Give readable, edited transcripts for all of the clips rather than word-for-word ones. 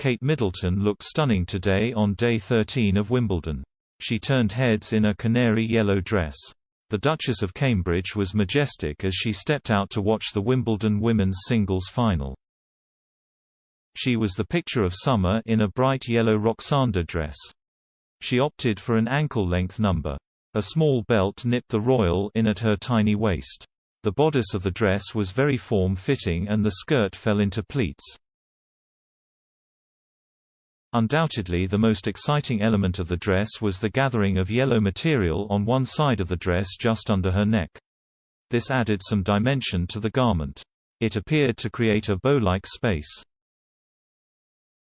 Kate Middleton looked stunning today on day 13 of Wimbledon. She turned heads in a canary yellow dress. The Duchess of Cambridge was majestic as she stepped out to watch the Wimbledon women's singles final. She was the picture of summer in a bright yellow Roxanda dress. She opted for an ankle-length number. A small belt nipped the royal in at her tiny waist. The bodice of the dress was very form-fitting and the skirt fell into pleats. Undoubtedly the most exciting element of the dress was the gathering of yellow material on one side of the dress just under her neck. This added some dimension to the garment. It appeared to create a bow-like space.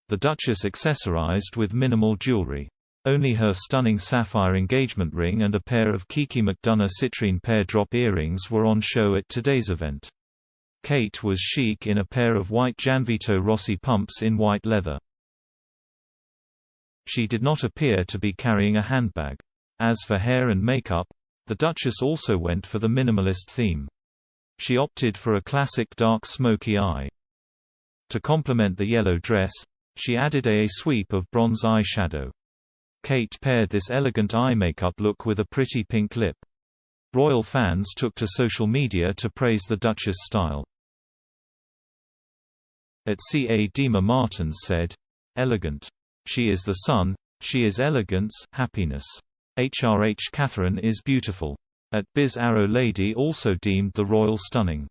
The Duchess accessorized with minimal jewelry. Only her stunning sapphire engagement ring and a pair of Kiki McDonough citrine pear-drop earrings were on show at today's event. Kate was chic in a pair of white Gianvito Rossi pumps in white leather. She did not appear to be carrying a handbag. As for hair and makeup, the Duchess also went for the minimalist theme. She opted for a classic dark smoky eye. To complement the yellow dress, she added a sweep of bronze eyeshadow. Kate paired this elegant eye makeup look with a pretty pink lip. Royal fans took to social media to praise the Duchess' style. @CA Martins said, "Elegant. She is the sun, she is elegance, happiness. HRH Catherine is beautiful." @Biz Arrow Lady also deemed the royal stunning.